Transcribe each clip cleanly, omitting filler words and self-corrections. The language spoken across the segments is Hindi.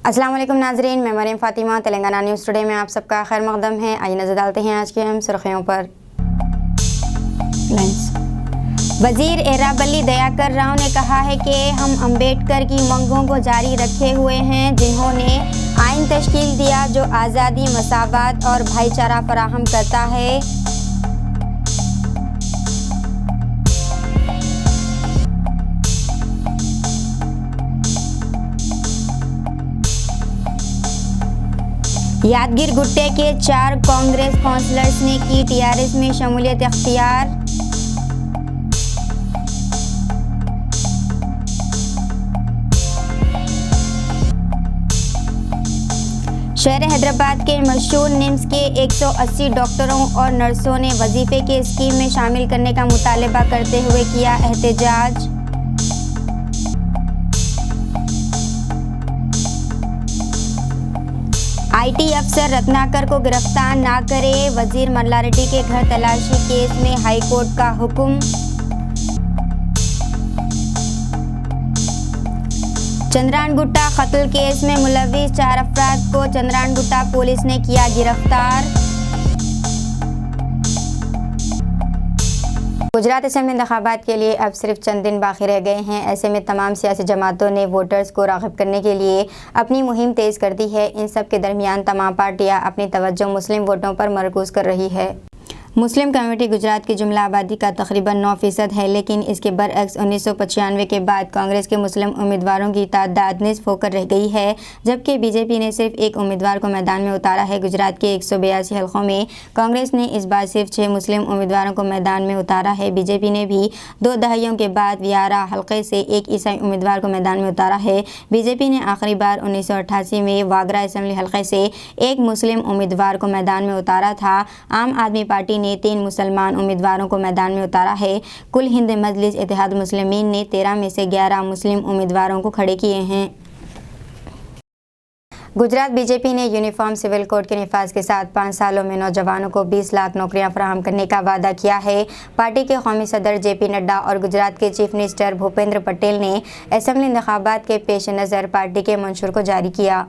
अस्सलाम वालेकुम नाजरीन, मैं मरीम फ़ातिमा। तेलंगाना न्यूज़ टुडे में आप सबका खैर मक़दम है। आइए नज़र डालते हैं आज की अहम सुर्खियों पर। वज़ीर एराबल्ली दयाकर राव ने कहा है कि हम अम्बेडकर की मांगों को जारी रखे हुए हैं, जिन्होंने आइन तश्कील दिया जो आज़ादी, मसावत और भाईचारा फराहम करता है। यादगीर गुट्टे के 4 कांग्रेस काउंसलर्स ने की टीआरएस में शमूलियत इख्तियार। शहर हैदराबाद के मशहूर निम्स के 180 डॉक्टरों और नर्सों ने वजीफे के स्कीम में शामिल करने का मुतालबा करते हुए किया एहतजाज। आईटी अफसर रत्नाकर को गिरफ्तार ना करे, वजीर मल्लारेड्डी के घर तलाशी केस में हाई कोर्ट का हुक्म। चंद्रानगुट्टा कत्ल केस में मुलविस 4 अफराद को चंद्रानगुट्टा पुलिस ने किया गिरफ्तार। गुजरात असेंबली इंतखाबात के लिए अब सिर्फ चंद दिन बाकी रह गए हैं। ऐसे में तमाम सियासी जमातों ने वोटर्स को राग़िब करने के लिए अपनी मुहिम तेज़ कर दी है। इन सब के दरमियान तमाम पार्टियां अपनी तवज्जो मुस्लिम वोटों पर मरकूज़ कर रही है। मुस्लिम कम्युनिटी गुजरात की जुमला आबादी का तकरीबन 9% है, लेकिन इसके बरअक्स 1995 के बाद कांग्रेस के मुस्लिम उम्मीदवारों की तादाद निस्फ होकर रह गई है, जबकि बीजेपी ने सिर्फ एक उम्मीदवार को मैदान में उतारा है। गुजरात के 182 हलकों में कांग्रेस ने इस बार सिर्फ 6 मुस्लिम उम्मीदवारों को मैदान में उतारा है। बीजेपी ने भी 2 दहाइयों के बाद 11 हलके से एक ईसाई उम्मीदवार को मैदान में उतारा है। बीजेपी ने आखिरी बार 1988 में वागरा असेंबली हलके से एक मुस्लिम उम्मीदवार को मैदान में उतारा था। आम आदमी पार्टी ने 3 मुसलमान उम्मीदवारों को मैदान में उतारा है। कुल हिंद मजलिस इत्तेहाद मुस्लिमीन ने 13 में से 11 मुस्लिम उम्मीदवारों को खड़े किए हैं। गुजरात बीजेपी ने यूनिफॉर्म सिविल कोड के निफाज के साथ 5 सालों में नौजवानों को 20 लाख नौकरियां फराहम करने का वादा किया है। पार्टी के कौमी सदर जेपी नड्डा और गुजरात के चीफ मिनिस्टर भूपेंद्र पटेल ने असेंबली इंतखाबात के पेश नज़र पार्टी के मंशूर को जारी किया।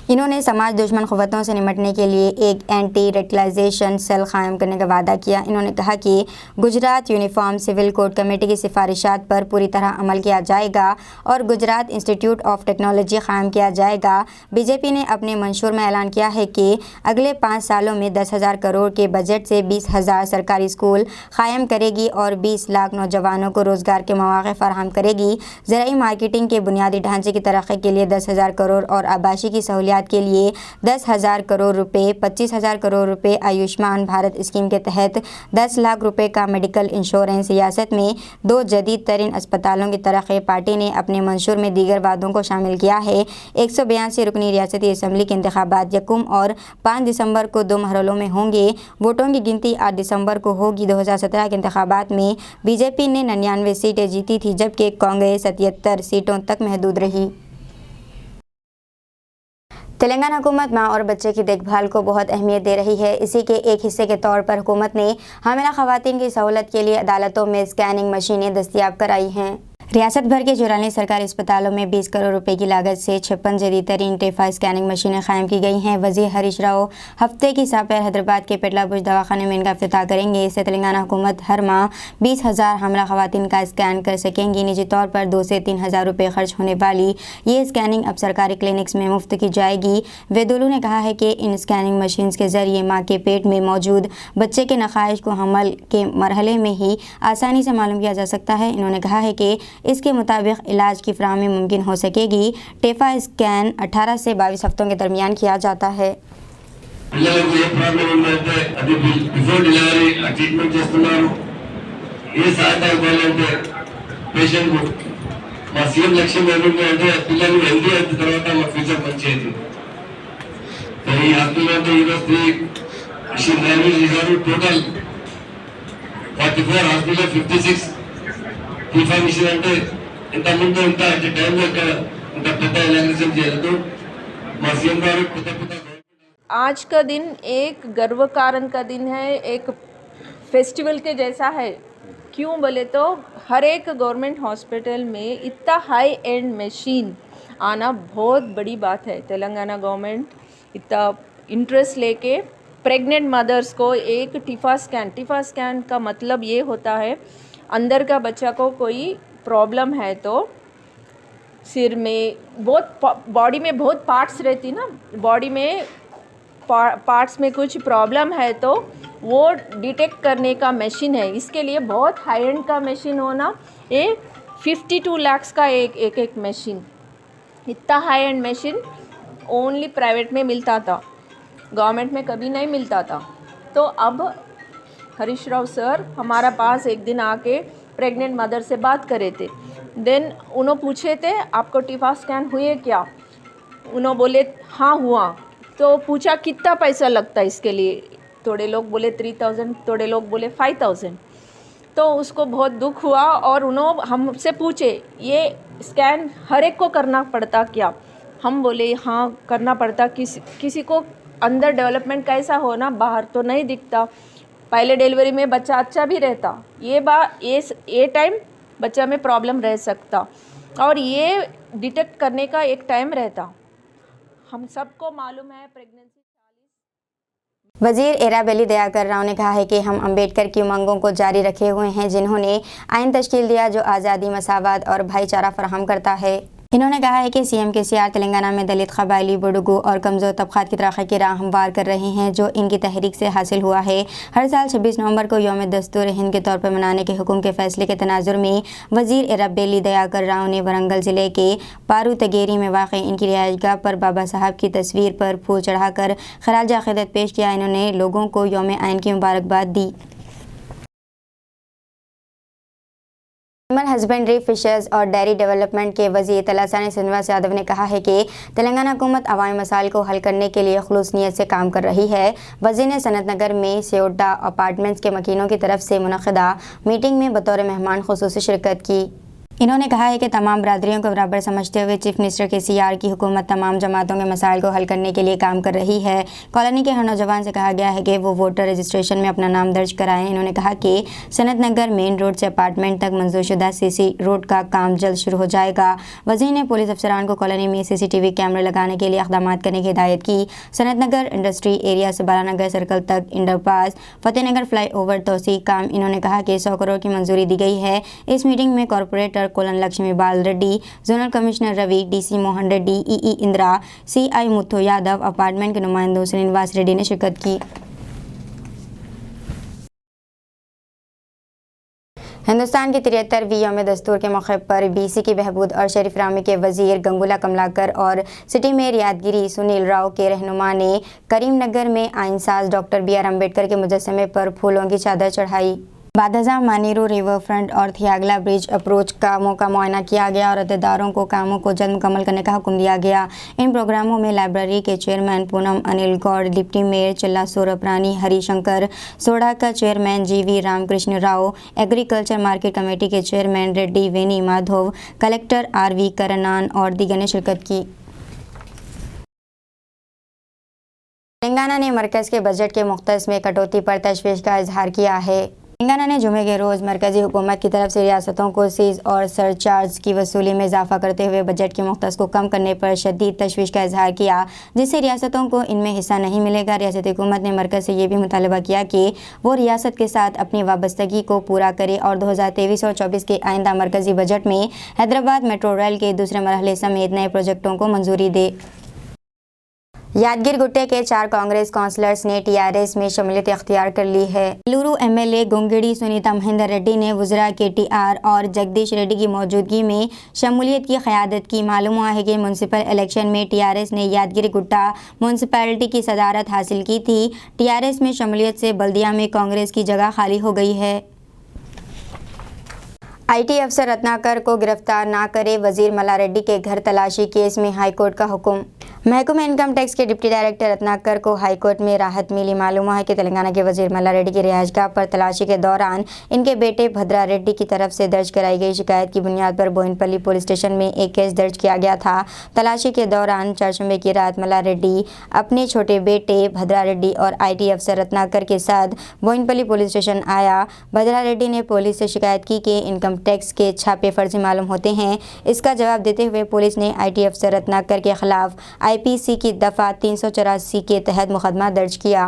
इन्होंने समाज दुश्मन क़ुव्वतों से निपटने के लिए एक एंटी रेडिकलाइजेशन सेल कायम करने का वादा किया। इन्होंने कहा कि Gujarat uniform civil code committee की सिफारिशात पर पूरी तरह अमल किया जाएगा और गुजरात इंस्टीट्यूट ऑफ टेक्नोलॉजी कायम किया जाएगा। बीजेपी ने अपने मंशूर में ऐलान किया है कि अगले 5 सालों में 10,000 करोड़ के बजट से 20,000 सरकारी स्कूल कायम करेगी और 20 लाख नौजवानों को रोज़गार के मौक़े फराहम करेगी। ज़राई मार्केटिंग के बुनियादी ढांचे की तरक्की के लिए 10,000 करोड़ और आबाशी की सहूलियात के लिए 10,000 करोड़ रुपए, 25,000 करोड़ रुपए आयुष्मान भारत स्कीम के तहत 10 लाख रुपए का मेडिकल इंश्योरेंस, रियासत में 2 जदीद तरीन अस्पतालों की तरक्की। पार्टी ने अपने मंशूर में दीगर वादों को शामिल किया है। 182 रुकनी रियासती असम्बली के इंतखाबात 1 और 5 दिसंबर को 2 मरहलों में होंगे। वोटों की गिनती 8 दिसंबर को होगी। 2017 के इंतखाबात में बीजेपी ने 99 सीटें जीती थी, जबकि कांग्रेस 77 सीटों तक महदूद रही। तेलंगाना हुकूमत माँ और बच्चे की देखभाल को बहुत अहमियत दे रही है। इसी के एक हिस्से के तौर पर हुकूमत ने हामिला ख़वातीन की सहूलत के लिए अदालतों में स्कैनिंग मशीनें दस्तयाब कराई हैं। रियासत भर के 44 सरकारी अस्पतालों में 20 करोड़ रुपए की लागत से 56 जदीद तरीन टेफा स्कैनिंग मशीनें कायम की गई हैं। वज़ीर हरीश राव हफ्ते की सपैर हैदराबाद के पेटलाबुर्ज दवाखाने में इनका इफ्तिताह करेंगे। इससे तेलंगाना हुकूमत हर माह 20,000 हामिला ख़वातीन का स्कैन कर सकेंगी। निजी तौर पर 2 से 3,000 रुपये खर्च होने वाली ये स्कैनिंग अब सरकारी क्लिनिक्स में मुफ्त की जाएगी। वेदुलू ने कहा है कि इन स्कैनिंग मशीन्स के ज़रिए माँ के पेट में मौजूद बच्चे के नक़ाइश को हमल के मरहले में ही आसानी से मालूम किया जा सकता है। इन्होंने कहा है कि इसके मुताबिक इलाज की फराहमी मुमकिन हो सकेगी। टेफा स्कैन 18 से 22 हफ्तों के दरमियान किया जाता है। आज का दिन एक गर्व कारण का दिन है, एक फेस्टिवल के जैसा है। क्यों बोले तो हर एक गवर्नमेंट हॉस्पिटल में इतना हाई एंड मशीन आना बहुत बड़ी बात है। तेलंगाना गवर्नमेंट इतना इंटरेस्ट लेके प्रेग्नेंट मदर्स को एक टिफा स्कैन का मतलब ये होता है अंदर का बच्चा को कोई प्रॉब्लम है तो सिर में बहुत बॉडी में बहुत पार्ट्स रहती ना, बॉडी में पार्ट्स में कुछ प्रॉब्लम है तो वो डिटेक्ट करने का मशीन है। इसके लिए बहुत हाई एंड का मशीन होना, ये 52 लाख का एक मशीन, इतना high and machine only private में मिलता था, गवर्नमेंट में कभी नहीं मिलता था। तो अब हरीश राव सर हमारा पास एक दिन आके प्रेग्नेंट मदर से बात करे थे। देन उन्होंने पूछे थे आपको टिफा स्कैन हुए क्या, उन्होंने बोले हाँ हुआ। तो पूछा कितना पैसा लगता है इसके लिए, थोड़े लोग बोले 3000, थोड़े लोग बोले 5000। तो उसको बहुत दुख हुआ और उन्होंने हमसे पूछे ये स्कैन हर एक को करना पड़ता क्या। हम बोले हाँ करना पड़ता, किसी को अंदर डेवलपमेंट कैसा हो ना, बाहर तो नहीं दिखता। पहले डिलीवरी में बच्चा अच्छा भी रहता, ये टाइम बच्चा में प्रॉब्लम रह सकता और ये डिटेक्ट करने का एक टाइम रहता। हम सबको मालूम है प्रेगनेंसी। वजीर एराबेली दयाकर राव ने कहा है कि हम अंबेडकर की उमंगों को जारी रखे हुए हैं, जिन्होंने आइन तश्कील दिया जो आज़ादी, मसावत और भाईचारा फराहम करता है। इन्होंने कहा है कि सीएम केसीआर तेलंगाना में दलित, कबायली, बुडुगु और कमज़ोर तबक़ात की तरक्की की राह हमवार कर रहे हैं, जो इनकी तहरीक से हासिल हुआ है। हर साल 26 नवंबर को यौम दस्तूर हिंद के तौर पर मनाने के हुक्म के फैसले के तनाजुर में वज़ीर एराबेली दयाकर राव ने वरंगल ज़िले के पारू तगेरी में वाक़ इनकी रिहाइशगाह पर बाबा साहब की तस्वीर पर फूल चढ़ाकर खराज अक़ीदत पेश किया। इन्होंने लोगों को यौम आइन की मुबारकबाद दी। एनिमल हस्बेंड्री, फिशर्स और डेयरी डेवलपमेंट के वज़ीर तलासानी श्रीनिवास यादव ने कहा है कि तेलंगाना हुकूमत अवामी मसाइल को हल करने के लिए खुलूस नीयत से काम कर रही है। वज़ीर ने सनत नगर में सेयोडा अपार्टमेंट्स के मकीनों की तरफ से मुनक़दा मीटिंग में बतौर मेहमान खुसूसी शिरकत की। इन्होंने कहा है कि तमाम बरादरियों को बराबर समझते हुए चीफ मिनिस्टर केसीआर की हुकूमत तमाम जमातों के मसाइल को हल करने के लिए काम कर रही है। कॉलोनी के हर नौजवान से कहा गया है कि वो वोटर रजिस्ट्रेशन में अपना नाम दर्ज कराएं। इन्होंने कहा कि सनत नगर मेन रोड से अपार्टमेंट तक मंजूरशुदा सीसी रोड का काम जल्द शुरू हो जाएगा। वज़ीर ने पुलिस अफसरान को कॉलोनी में CCTV कैमरे लगाने के लिए इक़दाम करने की हिदायत की। सनत नगर इंडस्ट्री एरिया से बालानगर सर्कल तक अंडरपास, फतेहनगर फ्लाईओवर तोसी काम इन्होंने कहा कि 100 करोड़ की मंजूरी दी गई है। इस मीटिंग में corporator Kolan Lakshmi Bal Reddy, zonal commissioner Ravi, DC Mohan Reddy, EE Indira, CI Mutha Yadav, apartment के नुमाइंदों श्रीनिवास रेड्डी ने शिरकत की। हिंदुस्तान की 73वीं यौम दस्तूर के मौके पर BC की बहबूद और शहरी फराहमी के वज़ीर गंगूला कमलाकर और सिटी मेयर यादगिरी सुनील राव के रहनुमा ने करीमनगर में आइनसाज डॉक्टर BR अम्बेडकर के मुजस्समे पर फूलों की चादर चढ़ाई। बादशाह मानीरू रिवर फ्रंट और थियागला ब्रिज अप्रोच कामों का मुआयना किया गया और अहदेदारों को कामों को जल्द मुकम्मल करने का हुक्म दिया गया। इन प्रोग्रामों में लाइब्रेरी के chairman Poonam Anil Goud, deputy mayor Chilla सोरपरानी हरिशंकर, सोडा का chairman GV Ramakrishna Rao, agriculture market committee के chairman Reddy Veni Madhav, collector RV Karnan और दीगर ने शिरकत की। तेलंगाना ने मरकज़ के बजट के मुख्तस में कटौती पर तशवीश का इजहार किया है। तेलंगाना ने जुमे के रोज़ मरकज़ी हुकूमत की तरफ से रियासतों को सीज़ और सरचार्ज की वसूली में इजाफा करते हुए बजट के मुख्तस को कम करने पर शदीद तशवीश का इजहार किया, जिससे रियासतों को इनमें हिस्सा नहीं मिलेगा। रियासती हुकूमत ने मरकज़ से ये भी मुतालबा किया कि वो रियासत के साथ अपनी वाबस्तगी को पूरा करे और 2023 और 24 के आइंदा मरकज़ी बजट में हैदराबाद मेट्रो रेल के दूसरे मरहले समेत नए प्रोजेक्टों को मंजूरी दे। यादगिर गुट्टे के 4 कांग्रेस काउंसलर्स ने TRS में शमूलियत इख्तियार कर ली है। एलूरू MLA गोंगड़ी सुनीता महेंद्र रेड्डी ने वज़रा KTR और जगदीश रेड्डी की मौजूदगी में शमूलियत की क़यादत की। मालूम हुआ है कि म्यूनसिपल इलेक्शन में TRS ने यादगिर गुट्टा म्यूनसिपैलिटी की सदारत हासिल की थी। TRS में शमूलियत से बल्दिया में कांग्रेस की जगह खाली हो गई है। IT अफसर रत्नाकर को गिरफ्तार ना करे, वज़ीर मल्ला रेड्डी के घर तलाशी केस में हाईकोर्ट का हुक्म। महकमा इनकम टैक्स के डिप्टी डायरेक्टर रत्नाकर को हाईकोर्ट में राहत मिली। मालूम है कि तेलंगाना के वजीर मल्ला रेड्डी की रिहाइशगाह पर तलाशी के दौरान इनके बेटे भद्रा रेड्डी की तरफ से दर्ज कराई गई शिकायत की बुनियाद पर बोयनपल्ली पुलिस स्टेशन में एक केस दर्ज किया गया था। तलाशी के दौरान चारशंबे की रात मल्ला रेड्डी अपने छोटे बेटे भद्रा रेड्डी और IT अफसर रत्नाकर के साथ बोयनपल्ली पुलिस स्टेशन आया। भद्रा रेड्डी ने पुलिस से शिकायत की कि इनकम टैक्स के छापे फर्जी मालूम होते हैं। इसका जवाब देते हुए पुलिस ने IT अफसर रत्नाकर के खिलाफ IPC की दफ़ा 384 के तहत मुकदमा दर्ज किया।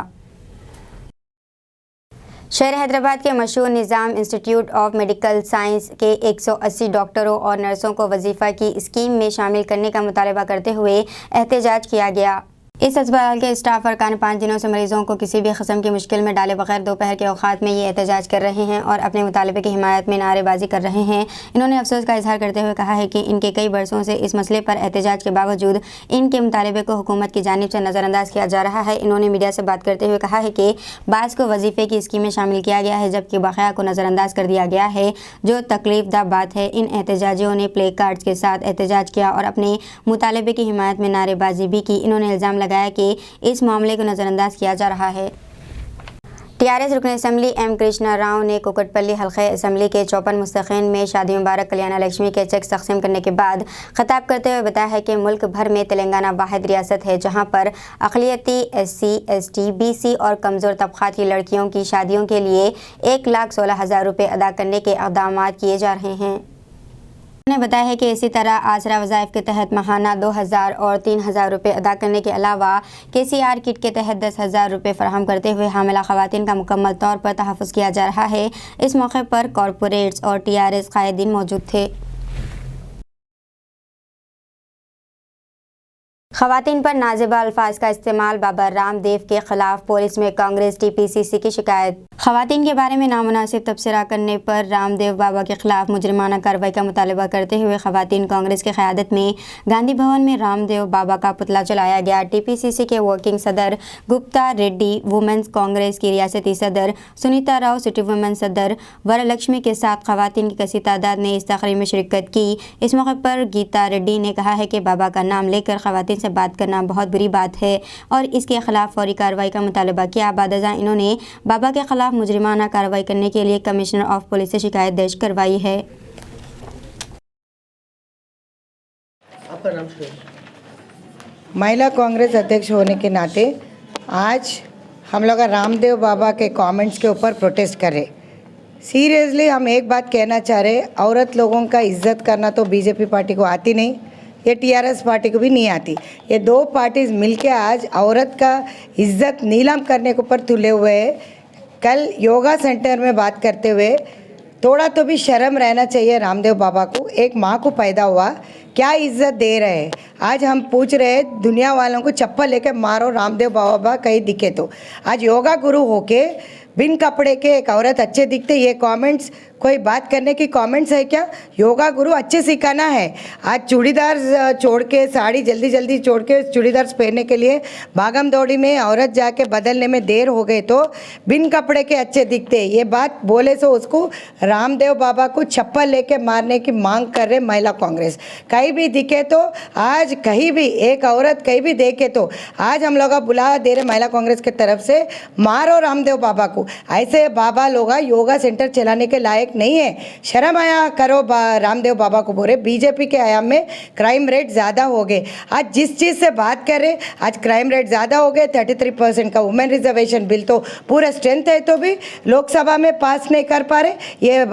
शहर हैदराबाद के मशहूर निज़ाम इंस्टीट्यूट ऑफ मेडिकल साइंस के 180 डॉक्टरों और नर्सों को वजीफ़ा की स्कीम में शामिल करने का मुतालबा करते हुए एहतजाज किया गया। इस अस्पताल के स्टाफ अरकान 5 दिनों से मरीजों को किसी भी किस्म की मुश्किल में डाले बगैर दोपहर के औकात में ये एहतजाज कर रहे हैं और अपने मुतालबे की हिमायत में नारेबाजी कर रहे हैं। इन्होंने अफसोस का इजहार करते हुए कहा है कि इनके कई बरसों से इस मसले पर एहतजाज के बावजूद इनके मुतालबे को हुकूमत की जानिब से नज़रअंदाज किया जा रहा है। इन्होंने मीडिया से बात करते हुए कहा है कि बाज़ को वजीफ़े की स्कीम में शामिल किया गया है जबकि बकाया को नज़रअंदाज कर दिया गया है, जो तकलीफदा बात है। इन एहतजाजियों ने प्ले कार्ड्स के साथ एहतजाज किया और अपने मुतालबे की हिमायत में नारेबाजी भी की। इन्होंने इल्ज़ाम लगाया कि इस मामले को नज़रअंदाज किया जा रहा है। TRS रुकन असम्बली M कृष्णा राव ने कुकटपल्ली हल्के असम्बली के 54 मुस्तकीन में शादी मुबारक कल्याण लक्ष्मी के चेक तकसीम करने के बाद खिताब करते हुए बताया है कि मुल्क भर में तेलंगाना वाहिद रियासत है जहां पर अक़लियती SC, ST, BC और कमज़ोर तबक़ात की लड़कियों की शादियों के लिए 1,16,000 रुपये अदा करने के इक़दाम किए जा रहे हैं। उन्होंने बताया है कि इसी तरह आसरा वज़ाइफ के तहत माहाना 2,000 और 3,000 रुपये अदा करने के अलावा KCR किट के तहत 10,000 रुपये फराहम करते हुए हामिला ख़वातीन का मुकम्मल तौर पर तहफ़्फ़ुज़ किया जा रहा है। इस मौके पर कॉरपोरेट्स और TRS कायदीन मौजूद थे। ख़वातीन पर नाज़िबा अल्फाज का इस्तेमाल, बाबा रामदेव के खिलाफ पुलिस में कांग्रेस TPCC की शिकायत। ख़वातीन के बारे में नामुनासिब तबसरा करने पर रामदेव बाबा के खिलाफ मुजरिमाना कार्रवाई का मुतालबा करते हुए ख़वातीन कांग्रेस की क़यादत में गांधी भवन में रामदेव बाबा का पुतला जलाया गया। TPCC के वर्किंग सदर गुप्ता रेड्डी, वुमेंस कांग्रेस की रियासती सदर सुनीता राव, सिटी वुमेन सदर वरलक्ष्मी के साथ ख़वातीन की कसी तादाद ने इस तकरीब में शिरकत की। इस मौके पर गीता रेड्डी ने कहा है कि बाबा का नाम लेकर ख़वातीन से बात करना बहुत बुरी बात है और इसके खिलाफ फौरी कार्रवाई का मुतालबा किया। बादजा इन्होंने बाबा के खिलाफ मुजरिमाना कार्रवाई करने के लिए कमिश्नर ऑफ पुलिस से शिकायत दर्ज करवाई है। महिला कांग्रेस अध्यक्ष होने के नाते आज हम लोग रामदेव बाबा के कमेंट्स के ऊपर प्रोटेस्ट कर रहे। सीरियसली हम एक बात कहना चाह रहे, औरत लोगों का इज्जत करना तो बीजेपी पार्टी को आती नहीं, ये TRS पार्टी को भी नहीं आती। ये दो पार्टीज मिलके आज औरत का इज्जत नीलाम करने के ऊपर तुले हुए हैं। कल योगा सेंटर में बात करते हुए थोड़ा तो भी शर्म रहना चाहिए रामदेव बाबा को। एक माँ को पैदा हुआ, क्या इज्जत दे रहे हैं। आज हम पूछ रहे हैं दुनिया वालों को चप्पल लेके मारो रामदेव बाबा कहीं दिखे तो। आज योगा गुरु होके बिन कपड़े के एक औरत अच्छे दिखते, ये कमेंट्स कोई बात करने की कमेंट्स है क्या? योगा गुरु अच्छे सिखाना है। आज चूड़ीदार छोड़ के, साड़ी जल्दी जल्दी छोड़ के चूड़ीदार पहनने के लिए भागम दौड़ी में औरत जाके बदलने में देर हो गई तो बिन कपड़े के अच्छे दिखते। ये बात बोले तो उसको रामदेव बाबा को चप्पल लेके मारने की मांग कर रहे महिला कांग्रेस। कहीं भी दिखे तो आज कहीं भी एक औरत कहीं भी देखे तो आज हम लोग बुला दे रहे महिला कांग्रेस की तरफ से, मारो रामदेव बाबा को। ऐसे बाबा लोग योगा सेंटर चलाने के लायक नहीं है। शर्म आया करो रामदेव बाबा को बोले। बीजेपी के आयाम में क्राइम रेट ज़्यादा हो गए। आज जिस चीज़ से बात कर रहे, आज क्राइम रेट ज़्यादा हो गए। 33% का वुमेन रिजर्वेशन बिल तो पूरा स्ट्रेंथ है तो भी लोकसभा में पास नहीं कर पा रहे। ये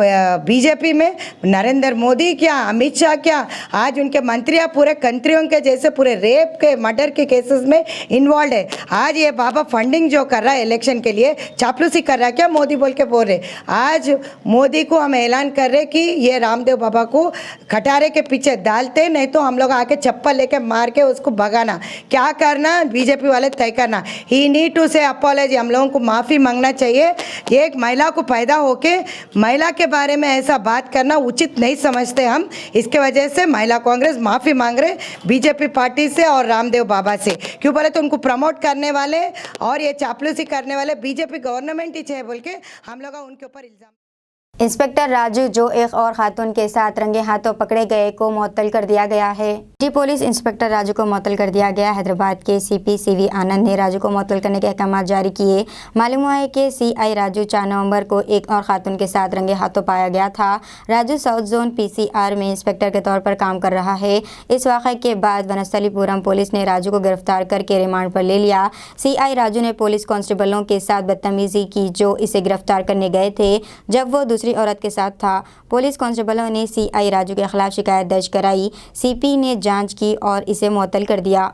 बीजेपी में नरेंद्र मोदी क्या, अमित शाह क्या, आज उनके मंत्रियाँ पूरे कंट्रियों के जैसे पूरे रेप के, मर्डर के केसेस में इन्वॉल्व है। आज ये बाबा फंडिंग जो कर रहा है इलेक्शन के लिए, चापलूसी कर रहा है क्या मोदी बोल के बोल रहे। आज मोदी को हम ऐलान कर रहे कि ये रामदेव बाबा को खटारे के पीछे डालते, नहीं तो हम लोग आके चप्पल लेके मार के उसको भगाना। क्या करना बीजेपी वाले तय करना। ही नीड टू से अपॉलॉजी, हम लोगों को माफ़ी मांगना चाहिए। एक महिला को पैदा होके महिला के बारे में ऐसा बात करना उचित नहीं समझते हम। इसके वजह से महिला कांग्रेस माफ़ी मांग रहे बीजेपी पार्टी से और रामदेव बाबा से। क्यों बोले तो उनको प्रमोट करने वाले और ये चापलूसी करने वाले बीजेपी गवर्नमेंट ही है बोल के हम लोग उनके ऊपर इल्ज़ाम इंस्पेक्टर राजू जो एक और खातून के साथ रंगे हाथों पकड़े गए को मुअत्तल कर दिया गया है। सिटी पुलिस इंस्पेक्टर राजू को मुअत्तल कर दिया गया। हैदराबाद के सीपी सीवी आनंद ने राजू को मुअत्तल करने के अहकाम जारी किए। मालूम हुआ है कि सीआई राजू 4 नवंबर को एक और खातून के साथ रंगे हाथों पाया गया था। राजू साउथ जोन पीसीआर में इंस्पेक्टर के तौर पर काम कर रहा है। इस वाक़े के बाद वनस्थलीपुरम पुलिस ने राजू को गिरफ्तार करके रिमांड पर ले लिया। सीआई राजू ने पुलिस कांस्टेबलों के साथ बदतमीजी की जो इसे गिरफ्तार करने गए थे जब वो दूसरी औरत के साथ था। पुलिस कांस्टेबलों ने सीआई राजू के खिलाफ शिकायत दर्ज कराई। सीपी ने जांच की और इसे मुअत्तल कर दिया।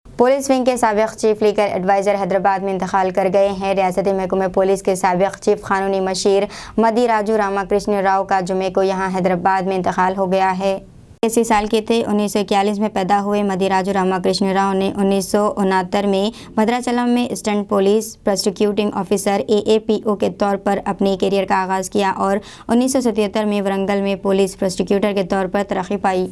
पुलिस विंग के साबिक चीफ लीगल एडवाइज़र हैदराबाद में इंतकाल कर गए हैं। रियासती महकमे पुलिस के साबिक चीफ कानूनी मशीर मदी राजू रामाकृष्ण राव का जुमे को यहाँ हैदराबाद में इंतकाल हो गया है। 80 साल के थे। 1941 में पैदा हुए मदी राजू रामाकृष्ण राव ने 1969 में भद्राचलम में stunt police prosecuting officer AAPO के तौर पर अपने करियर का आगाज़ किया और 1977 में वरंगल में पुलिस प्रोसिक्यूटर के तौर पर तरक्की पाई।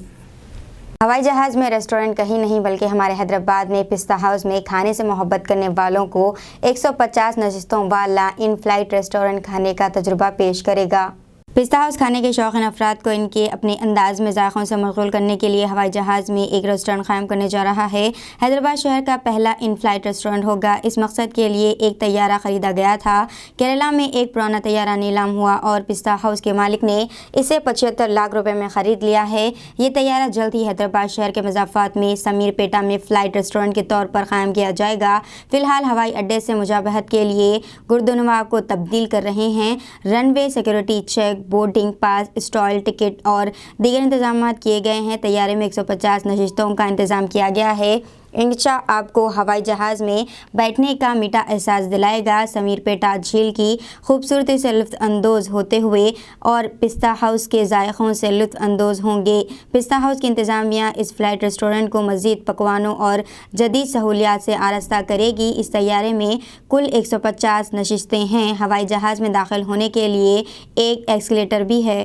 हवाई जहाज़ में रेस्टोरेंट कहीं नहीं बल्कि हमारे हैदराबाद में पिस्ता हाउस में खाने से मोहब्बत करने वालों को 150 नशिस्तों वाला इन फ्लाइट रेस्टोरेंट खाने का तजुर्बा पेश करेगा। पिस्ता हाउस खाने के शौकीन अफराद को इनके अपने अंदाज में जायकों से मशगूल करने के लिए हवाई जहाज़ में एक रेस्टोरेंट कायम करने जा रहा है। हैदराबाद शहर का पहला इन फ्लाइट रेस्टोरेंट होगा। इस मकसद के लिए एक तैयारा ख़रीदा गया था। केरला में एक पुराना तैयारा नीलाम हुआ और पिस्ता हाउस के मालिक ने इसे 75 लाख रुपए में ख़रीद लिया है। ये तैयारा जल्द ही हैदराबाद शहर के मज़ाफ़ात में समीरपेटा में फ़्लाइट रेस्टोरेंट के तौर पर कायम किया जाएगा। फ़िलहाल हवाई अड्डे से मुजाबहत के लिए गुरुद्वारा को तब्दील कर रहे हैं। Runway security check, boarding pass, stall ticket और दीगर इंतजाम किए गए हैं। तैयारे में 150 नशिस्तों का इंतज़ाम किया गया है। इंशा आपको हवाई जहाज़ में बैठने का मीठा एहसास दिलाएगा। समीरपेटा झील की खूबसूरती से लुत्फ़ अंदोज़ होते हुए और पिस्ता हाउस के जायकों से लुत्फ़ अंदोज़ होंगे। पिस्ता हाउस की इंतज़ामिया इस फ्लाइट रेस्टोरेंट को मज़ीद पकवानों और जदीद सहूलियात से आरास्ता करेगी। इस तैयारे में कुल 150 नशिस्तें हैं। हवाई जहाज़ में दाखिल होने के लिए एक एस्केलेटर भी है।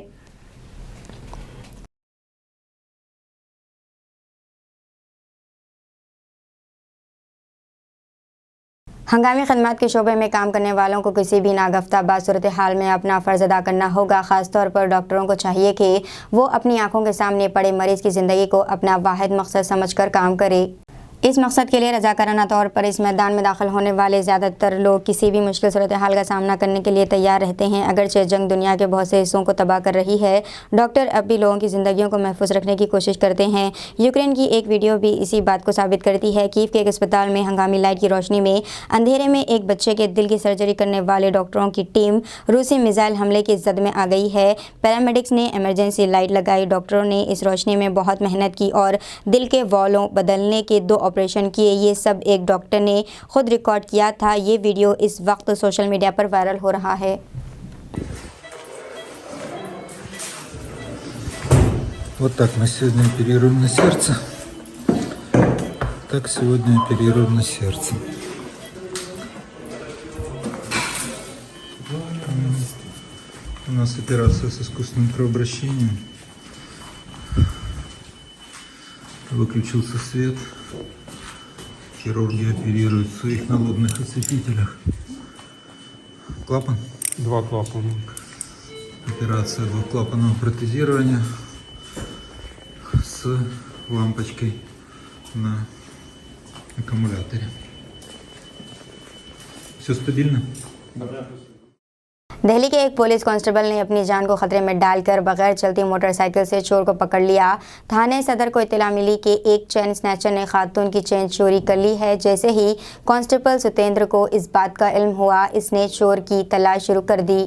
हंगामी खदमात के शोबे में काम करने वालों को किसी भी नागफ्ता बाद सूरत हाल में अपना फ़र्ज़ अदा करना होगा। ख़ासतौर पर डॉक्टरों को चाहिए कि वो अपनी आंखों के सामने पड़े मरीज़ की ज़िंदगी को अपना वाहिद मकसद समझकर काम करे। इस मकसद के लिए रज़ाकाराना तौर पर इस मैदान में दाखिल होने वाले ज़्यादातर लोग किसी भी मुश्किल सूरत हाल का सामना करने के लिए तैयार रहते हैं। अगरचे जंग दुनिया के बहुत से हिस्सों को तबाह कर रही है, डॉक्टर अब भी लोगों की ज़िंदगियों को महफूज रखने की कोशिश करते हैं। यूक्रेन की एक वीडियो भी इसी बात को साबित करती है। कीव के एक अस्पताल में हंगामी लाइट की रोशनी में अंधेरे में एक बच्चे के दिल की सर्जरी करने वाले डॉक्टरों की टीम रूसी मिसाइल हमले की जद में आ गई है। पैरामेडिक्स ने इमरजेंसी लाइट लगाई। डॉक्टरों ने इस रोशनी में बहुत मेहनत की और दिल के वॉलों बदलने के 2 ऑपरेशन किए। ये सब एक डॉक्टर ने खुद रिकॉर्ड किया था। ये वीडियो इस वक्त सोशल मीडिया पर वायरल हो रहा है। Вот так мы сегодня оперируем на сердце. Так сегодня оперируем на сердце. У нас операция с искусственным кровообращением. Выключился свет. Хирурги оперируют в своих налобных осветителях. Клапан. 2 клапана. Операция двухклапанного протезирования с лампочкой на аккумуляторе. Все стабильно? दिल्ली के एक पुलिस कांस्टेबल ने अपनी जान को खतरे में डालकर बगैर चलती मोटरसाइकिल से चोर को पकड़ लिया। थाने सदर को इत्तला मिली कि एक चेन स्नैचर ने खातून की चेन चोरी कर ली है। जैसे ही कांस्टेबल सतेंद्र को इस बात का इल्म हुआ, इसने चोर की तलाश शुरू कर दी।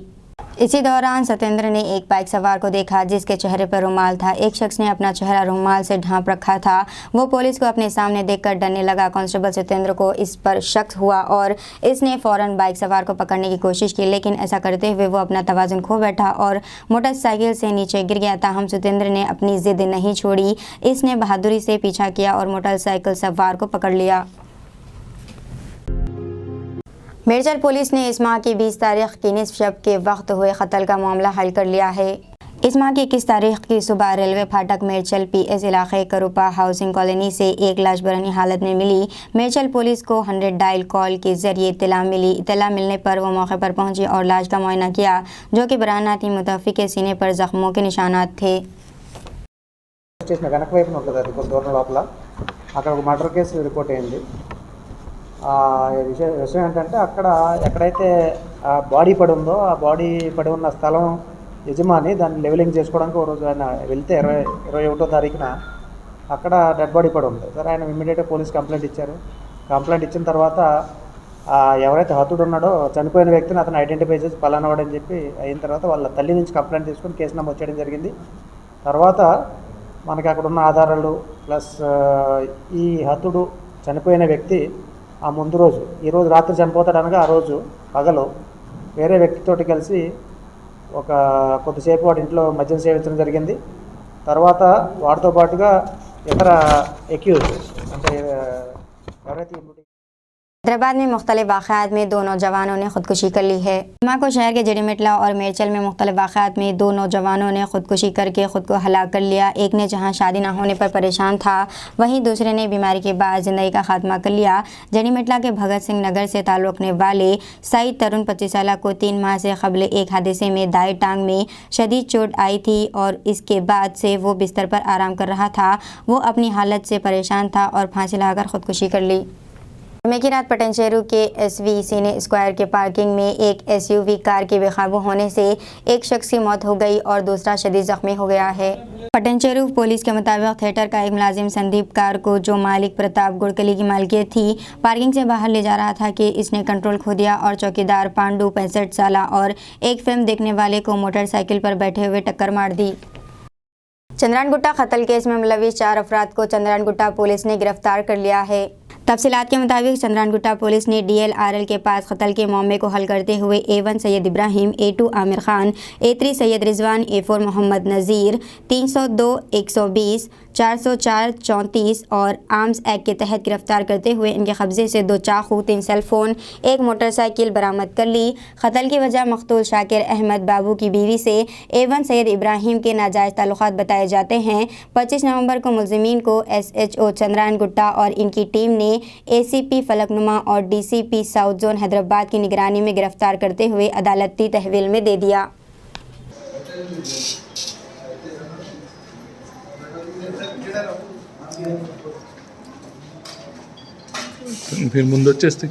इसी दौरान सतेंद्र ने एक बाइक सवार को देखा जिसके चेहरे पर रुमाल था। एक शख्स ने अपना चेहरा रुमाल से ढांप रखा था। वो पुलिस को अपने सामने देखकर डरने लगा। कांस्टेबल सतेंद्र को इस पर शक हुआ और इसने फ़ौरन बाइक सवार को पकड़ने की कोशिश की, लेकिन ऐसा करते हुए वो अपना तवाज़ुन खो बैठा और मोटरसाइकिल से नीचे गिर गया। ताहम सतेंद्र ने अपनी ज़िद नहीं छोड़ी। इसने बहादुरी से पीछा किया और मोटरसाइकिल सवार को पकड़ लिया। मेरचल पुलिस ने इस माह की 20 तारीख की निस्फ शब के वक्त हुए कत्ल का मामला हल कर लिया है। इस माह की 21 तारीख की सुबह रेलवे फाटक मेरचल पीएस इलाके करूपा हाउसिंग कॉलोनी से एक लाश बरहनी हालत में मिली। मेरचल पुलिस को 100 डायल कॉल के जरिए इत्तला मिली। इत्तला मिलने पर वो मौके पर पहुंची और लाश का मुआयना किया, जो कि बराना थी। मुतवफ़ी के सीने पर जख्मों के निशानात थे। స్టేషన్ వెనక వైపున ఉంటుంది, అది కొంత దూరం లోపల అక్కడ ఒక మర్డర్ కేసు రిపోర్ట్ అయింది. విషయం ఏంటంటే అక్కడ ఎక్కడైతే ఆ బాడీ పడి ఉందో ఆ బాడీ పడి ఉన్న స్థలం యజమాని దాన్ని లెవెలింగ్ చేసుకోవడానికి ఒక రోజు ఆయన వెళ్తే 21వ తారీఖున అక్కడ డెడ్ బాడీ పడి ఉంది. సరే ఆయన ఇమ్మీడియట్గా పోలీస్ కంప్లైంట్ ఇచ్చారు. కంప్లైంట్ ఇచ్చిన తర్వాత ఎవరైతే హతుడు ఉన్నాడో చనిపోయిన వ్యక్తిని అతను ఐడెంటిఫై చేసి పలానావాడని చెప్పి అయిన తర్వాత వాళ్ళ తల్లి నుంచి కంప్లైంట్ తీసుకొని కేసు నమోదు చేయడం జరిగింది. తర్వాత మనకి అక్కడ ఉన్న ఆధారాలు ప్లస్ ఈ హతుడు చనిపోయిన వ్యక్తి ఆ ముందు రోజు ఈరోజు రాత్రి చనిపోతాడు అనగా ఆ రోజు పగలు వేరే వ్యక్తితోటి కలిసి ఒక కొద్దిసేపు వాడి ఇంట్లో మద్యం సేవించడం జరిగింది. తర్వాత వాడితో పాటుగా ఇతర ఎక్యూజ్ అంటే ఎవరైతే हैदराबाद में मुख्तलिफ वाक़यात में 2 नौजवानों ने खुदकुशी कर ली है। जुम्मा को शहर के जड़ीमेटला और मेरचल में मुख्तलिफ वाक़यात में 2 नौजवानों ने खुदकुशी करके ख़ुद को हलाक कर लिया। एक ने जहां शादी ना होने पर परेशान था, वहीं दूसरे ने बीमारी के बाद ज़िंदगी का खात्मा कर लिया। जड़ीमेटला के भगत सिंह नगर से ताल्लुक़ रखने वाले सईद तरुण 25 साल को 3 माह से कबल एक हादसे में दाएं टांग में शदीद चोट आई थी और इसके बाद से वो बिस्तर पर आराम कर रहा था। वो अपनी हालत से परेशान था और फांसी लगाकर खुदकुशी कर ली। जुमे की रात पटनचेरू के SV सीने स्क्वायर के पार्किंग में एक SUV कार के बेकाबू होने से एक शख्स की मौत हो गई और दूसरा शदीद जख्मी हो गया है। पटनचेरू पुलिस के मुताबिक थिएटर का एक मुलाजिम संदीप कार को, जो मालिक प्रताप गुड़कली की मालिकियत थी, पार्किंग से बाहर ले जा रहा था कि इसने कंट्रोल खो दिया और चौकीदार पांडू 65 साल और एक फिल्म देखने वाले को मोटरसाइकिल पर बैठे हुए टक्कर मार दी। चंद्रानगुट्टा कत्ल केस में मुलविस 4 अफराद को चंद्रानगुट्टा पुलिस ने गिरफ्तार कर लिया है। तफसीलात के मुताबिक चंद्रानगुट्टा पुलिस ने DLRL के पास कत्ल के मामले को हल करते हुए A1 Syed Ibrahim, A2 Aamir Khan, A3 Syed Rizwan, A4 Mohammad नज़ीर, 302, 120, 404, 34 और आर्म्स एक्ट के तहत गिरफ्तार करते हुए इनके कब्जे से 2 चाकू, 3 सेलफोन, 1 मोटरसाइकिल बरामद कर ली। कत्ल की वजह मकतूल शाकिर अहमद बाबू की बीवी से A1 सैयद इब्राहिम के नाजायज़ ताल्लुकात बताए जाते हैं। 25 नवंबर को मुलजिमीन को SHO चंद्रानगुट्टा और इनकी टीम ने ACP फलकनुमा और DCP साउथ जोन हैदराबाद की निगरानी में गिरफ्तार करते हुए अदालती तहवील में दे दिया। फिर ముందు వచ్చేస్తే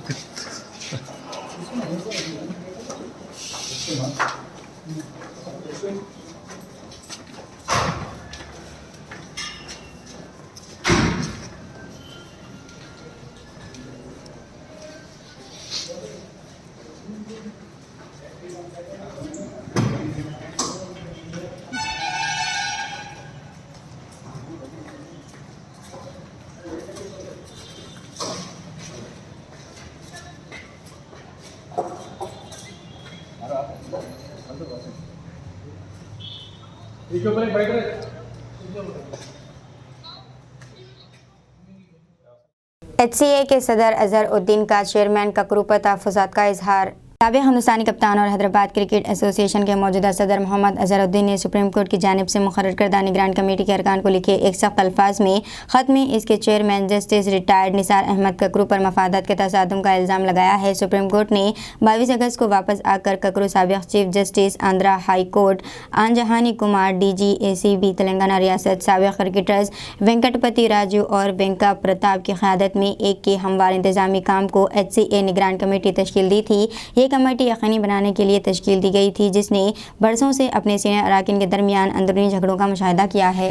HCA के सदर अजहर उद्दीन का चेयरमैन ककरू पर तहफ़्फ़ुज़ात का इजहार। साबिक़ हिंदुस्तानी कप्तान और हैदराबाद क्रिकेट एसोसिएशन के मौजूदा सदर मोहम्मद अजहरुद्दीन ने सुप्रीम कोर्ट की जानिब से मुकर्रर करदा निगरान कमेटी के अरकान को लिखे एक सख्त अल्फाज में ख़त में इसके chairman justice retired Nisar Ahmed Kakru पर मफादात के तसादुम का इल्ज़ाम लगाया है। सुप्रीम कोर्ट ने 22 अगस्त को वापस आकर ककरू साबिक़ chief justice Andhra high court, आंजहानी कुमार DG ACB तेलंगाना रियासत, साबिक़ क्रिकेटर्स वेंकटपति राजू और वेंका प्रताप की क़यादत में एक के हमवार इंतज़ामी काम को HCA निगरान कमेटी तश्कील दी थी। ये कमेटी यकीनी बनाने के लिए तश्कील दी गई थी, जिसने बरसों से अपने सीनियर अराकीन के दरमियान अंदरूनी झगड़ों का मुशाहिदा किया है।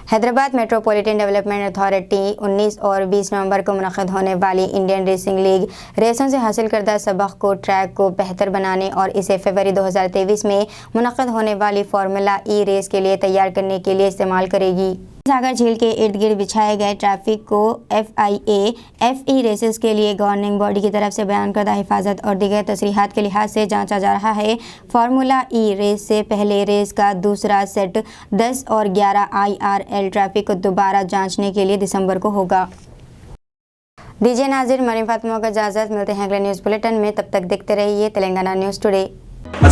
हैदराबाद मेट्रोपॉलिटन डेवलपमेंट अथॉरिटी 19 और 20 नवंबर को मुनक़्क़िद होने वाली इंडियन रेसिंग लीग रेसों से हासिल करदा सबक को ट्रैक को बेहतर बनाने और इसे फरवरी 2023 में मुनक़्क़िद होने वाली फार्मूला ई रेस के लिए तैयार करने के लिए इस्तेमाल करेगी। सागर झील के इर्द गिर्द बिछाए गए ट्रैफिक को FIA FE रेसेस के लिए गवर्निंग बॉडी की तरफ से बयान करदा हिफाजत और दीगर तसरीहात के लिहाज से जांचा जा रहा है। फार्मूला ई रेस से पहले रेस का दूसरा सेट 10 और 11 IRL ट्रैफिक को दोबारा जांचने के लिए दिसंबर को होगा। दीजिए नाज़रीन, मरीम फातिमा को इजाज़त, मिलते हैं अगले न्यूज़ बुलेटिन में। तब तक देखते रहिए तेलंगाना न्यूज़ टुडे।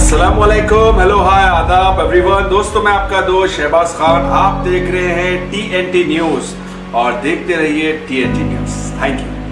अस्सलामुअलैकुम, हेलो हाय आदाब एवरीवन। दोस्तों मैं आपका दोस्त शहबाज खान, आप देख रहे हैं TNT न्यूज़ और देखते रहिए TNT न्यूज़। Thank you.